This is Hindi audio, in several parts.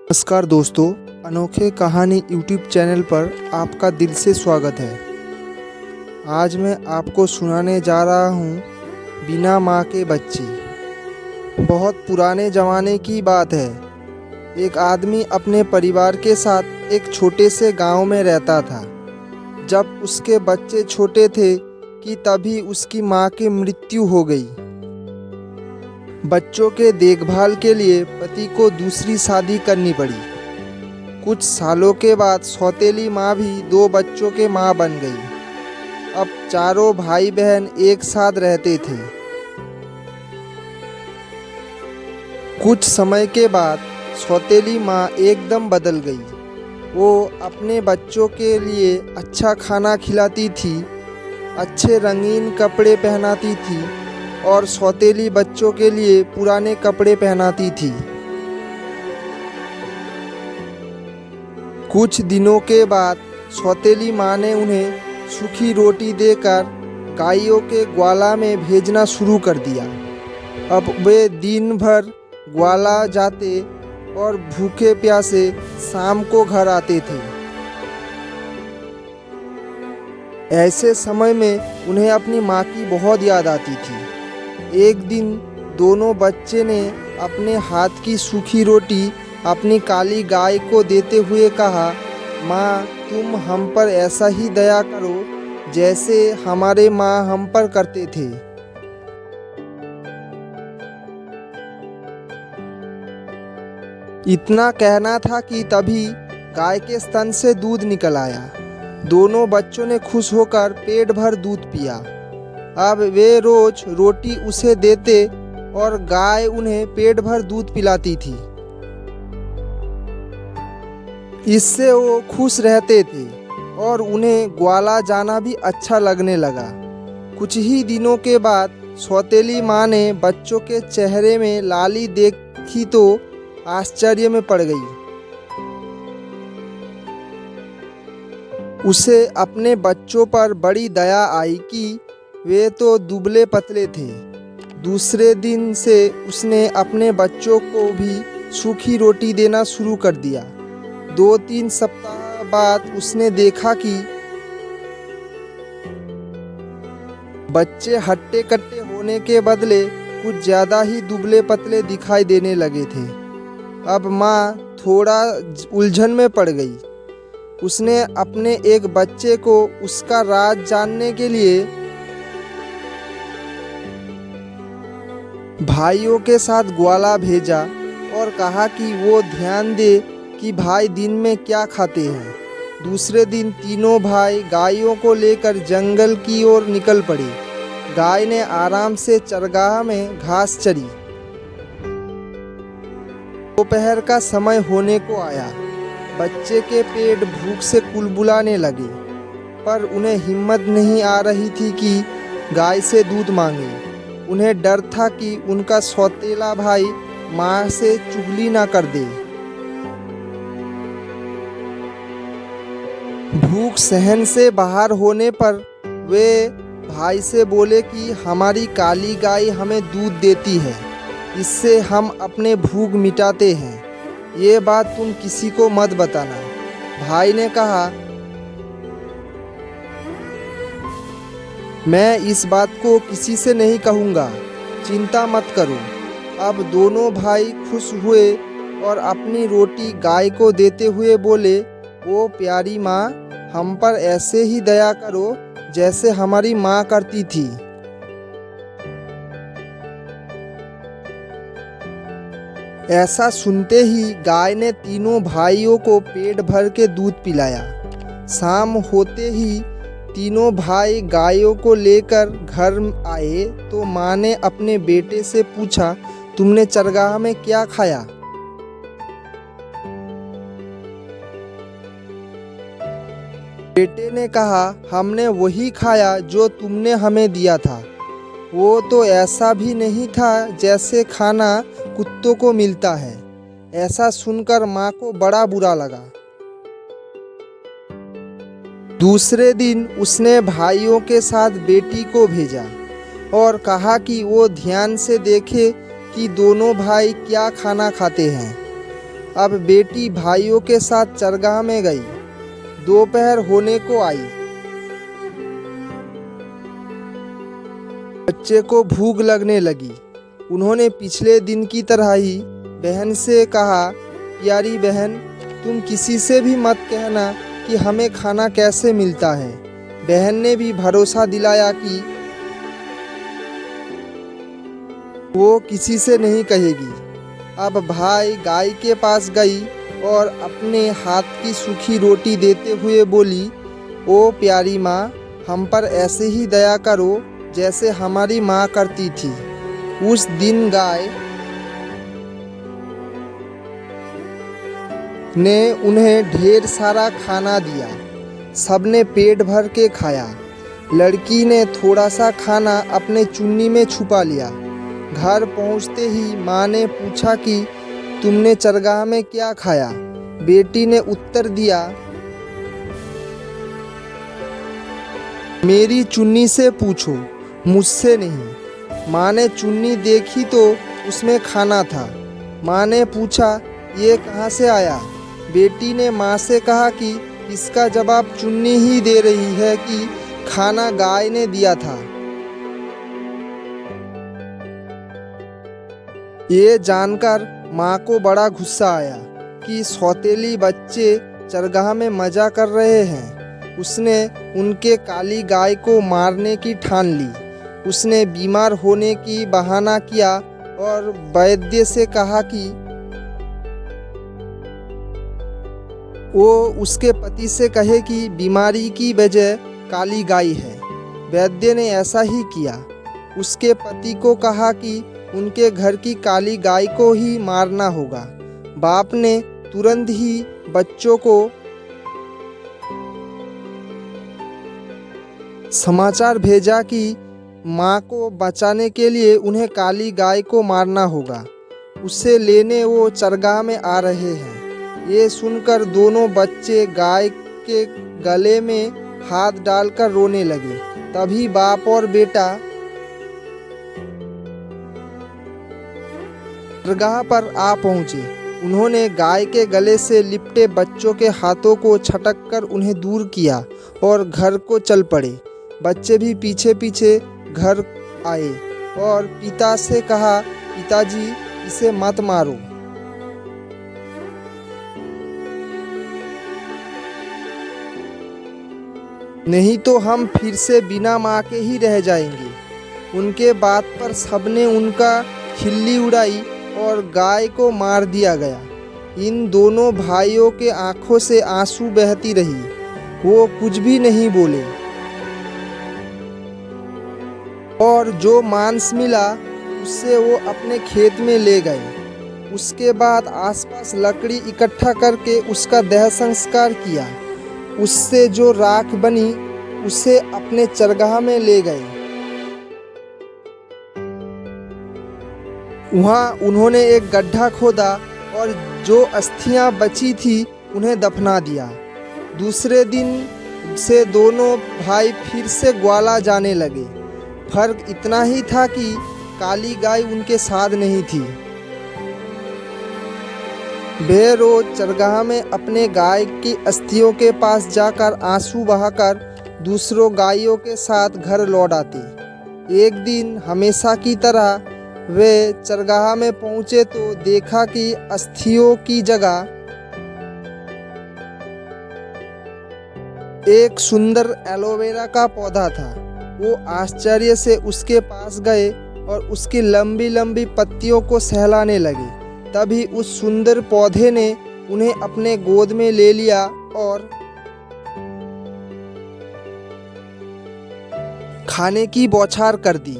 नमस्कार दोस्तों, अनोखे कहानी यूट्यूब चैनल पर आपका दिल से स्वागत है। आज मैं आपको सुनाने जा रहा हूँ बिना माँ के बच्चे। बहुत पुराने ज़माने की बात है। एक आदमी अपने परिवार के साथ एक छोटे से गांव में रहता था। जब उसके बच्चे छोटे थे कि तभी उसकी माँ की मृत्यु हो गई। बच्चों के देखभाल के लिए पति को दूसरी शादी करनी पड़ी। कुछ सालों के बाद सौतेली माँ भी 2 बच्चों के माँ बन गई। अब चारों भाई बहन एक साथ रहते थे। कुछ समय के बाद सौतेली माँ एकदम बदल गई। वो अपने बच्चों के लिए अच्छा खाना खिलाती थी, अच्छे रंगीन कपड़े पहनाती थी और सौतेली बच्चों के लिए पुराने कपड़े पहनाती थी। कुछ दिनों के बाद सौतेली माँ ने उन्हें सूखी रोटी देकर गायों के ग्वाला में भेजना शुरू कर दिया। अब वे दिन भर ग्वाला जाते और भूखे प्यासे शाम को घर आते थे। ऐसे समय में उन्हें अपनी माँ की बहुत याद आती थी। एक दिन दोनों बच्चे ने अपने हाथ की सूखी रोटी अपनी काली गाय को देते हुए कहा, माँ, तुम हम पर ऐसा ही दया करो जैसे हमारे माँ हम पर करते थे। इतना कहना था कि तभी गाय के स्तन से दूध निकल आया। दोनों बच्चों ने खुश होकर पेट भर दूध पिया। अब वे रोज रोटी उसे देते और गाय उन्हें पेट भर दूध पिलाती थी। इससे वो खुश रहते थे और उन्हें ग्वाला जाना भी अच्छा लगने लगा। कुछ ही दिनों के बाद सौतेली माँ ने बच्चों के चेहरे में लाली देखी तो आश्चर्य में पड़ गई। उसे अपने बच्चों पर बड़ी दया आई कि वे तो दुबले पतले थे। दूसरे दिन से उसने अपने बच्चों को भी सूखी रोटी देना शुरू कर दिया। 2-3 सप्ताह बाद उसने देखा कि बच्चे हट्टे कट्टे होने के बदले कुछ ज़्यादा ही दुबले पतले दिखाई देने लगे थे। अब माँ थोड़ा उलझन में पड़ गई। उसने अपने एक बच्चे को उसका राज जानने के लिए भाइयों के साथ ग्वाला भेजा और कहा कि वो ध्यान दे कि भाई दिन में क्या खाते हैं। दूसरे दिन तीनों भाई गायों को लेकर जंगल की ओर निकल पड़े। गाय ने आराम से चरगाह में घास चरी। दोपहर का समय होने को आया। बच्चे के पेट भूख से कुलबुलाने लगे, पर उन्हें हिम्मत नहीं आ रही थी कि गाय से दूध मांगे। उन्हें डर था कि उनका सौतेला भाई माँ से चुगली ना कर दे। भूख सहन से बाहर होने पर वे भाई से बोले कि हमारी काली गाय हमें दूध देती है, इससे हम अपने भूख मिटाते हैं। ये बात तुम किसी को मत बताना। भाई ने कहा, मैं इस बात को किसी से नहीं कहूँगा, चिंता मत करो। अब दोनों भाई खुश हुए और अपनी रोटी गाय को देते हुए बोले, ओ प्यारी माँ, हम पर ऐसे ही दया करो जैसे हमारी माँ करती थी। ऐसा सुनते ही गाय ने तीनों भाइयों को पेट भर के दूध पिलाया। शाम होते ही तीनों भाई गायों को लेकर घर आए तो माँ ने अपने बेटे से पूछा, तुमने चरगाह में क्या खाया? बेटे ने कहा, हमने वही खाया जो तुमने हमें दिया था। वो तो ऐसा भी नहीं था जैसे खाना कुत्तों को मिलता है। ऐसा सुनकर माँ को बड़ा बुरा लगा। दूसरे दिन उसने भाइयों के साथ बेटी को भेजा और कहा कि वो ध्यान से देखे कि दोनों भाई क्या खाना खाते हैं। अब बेटी भाइयों के साथ चरगाह में गई। दोपहर होने को आई। बच्चे को भूख लगने लगी। उन्होंने पिछले दिन की तरह ही बहन से कहा, प्यारी बहन, तुम किसी से भी मत कहना कि हमें खाना कैसे मिलता है। बहन ने भी भरोसा दिलाया कि वो किसी से नहीं कहेगी। अब भाई गाय के पास गई और अपने हाथ की सूखी रोटी देते हुए बोली, ओ प्यारी माँ, हम पर ऐसे ही दया करो जैसे हमारी माँ करती थी। उस दिन गाय ने उन्हें ढेर सारा खाना दिया। सबने पेट भर के खाया। लड़की ने थोड़ा सा खाना अपने चुन्नी में छुपा लिया। घर पहुंचते ही माँ ने पूछा कि तुमने चरगाह में क्या खाया? बेटी ने उत्तर दिया, मेरी चुन्नी से पूछो, मुझसे नहीं। माँ ने चुन्नी देखी तो उसमें खाना था। माँ ने पूछा, ये कहाँ से आया? बेटी ने माँ से कहा कि इसका जवाब चुन्नी ही दे रही है कि खाना गाय ने दिया था। ये जानकर माँ को बड़ा गुस्सा आया कि सौतेली बच्चे चरगाह में मज़ा कर रहे हैं। उसने उनके काली गाय को मारने की ठान ली। उसने बीमार होने की बहाना किया और वैद्य से कहा कि वो उसके पति से कहे कि बीमारी की वजह काली गाय है। वैद्य ने ऐसा ही किया। उसके पति को कहा कि उनके घर की काली गाय को ही मारना होगा। बाप ने तुरंत ही बच्चों को समाचार भेजा कि माँ को बचाने के लिए उन्हें काली गाय को मारना होगा। उसे लेने वो चरगाह में आ रहे हैं। ये सुनकर दोनों बच्चे गाय के गले में हाथ डालकर रोने लगे। तभी बाप और बेटा चरगाह पर आ पहुँचे। उन्होंने गाय के गले से लिपटे बच्चों के हाथों को छटक कर उन्हें दूर किया और घर को चल पड़े। बच्चे भी पीछे पीछे घर आए और पिता से कहा, पिताजी, इसे मत मारो। नहीं तो हम फिर से बिना माँ के ही रह जाएंगे। उनके बात पर सबने उनका खिल्ली उड़ाई और गाय को मार दिया गया। इन दोनों भाइयों के आंखों से आंसू बहती रही। वो कुछ भी नहीं बोले और जो मांस मिला उससे वो अपने खेत में ले गए। उसके बाद आसपास लकड़ी इकट्ठा करके उसका दाह संस्कार किया। उससे जो राख बनी उसे अपने चरगाह में ले गए। वहाँ उन्होंने एक गड्ढा खोदा और जो अस्थियां बची थी उन्हें दफना दिया। दूसरे दिन से दोनों भाई फिर से ग्वाला जाने लगे। फर्क इतना ही था कि काली गाय उनके साथ नहीं थी। वे रोज चरगाह में अपने गाय की अस्थियों के पास जाकर आंसू बहाकर दूसरों गायों के साथ घर लौट आते। एक दिन हमेशा की तरह वे चरगाह में पहुंचे तो देखा कि अस्थियों की जगह एक सुंदर एलोवेरा का पौधा था। वो आश्चर्य से उसके पास गए और उसकी लंबी लंबी पत्तियों को सहलाने लगे। तभी उस सुंदर पौधे ने उन्हें अपने गोद में ले लिया और खाने की बौछार कर दी।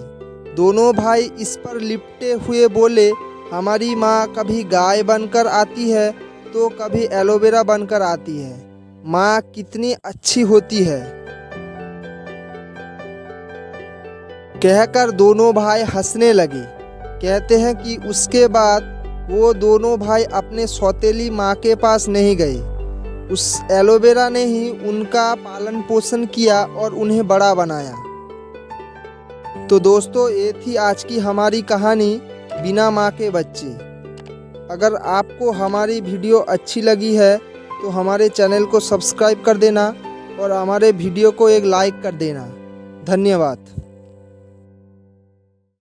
दोनों भाई इस पर लिपटे हुए बोले, हमारी माँ कभी गाय बनकर आती है तो कभी एलोवेरा बनकर आती है। माँ कितनी अच्छी होती है। कहकर दोनों भाई हंसने लगे। कहते हैं कि उसके बाद वो दोनों भाई अपने सौतेली माँ के पास नहीं गए। उस एलोवेरा ने ही उनका पालन पोषण किया और उन्हें बड़ा बनाया। तो दोस्तों, ये थी आज की हमारी कहानी बिना माँ के बच्चे। अगर आपको हमारी वीडियो अच्छी लगी है तो हमारे चैनल को सब्सक्राइब कर देना और हमारे वीडियो को एक लाइक कर देना। धन्यवाद।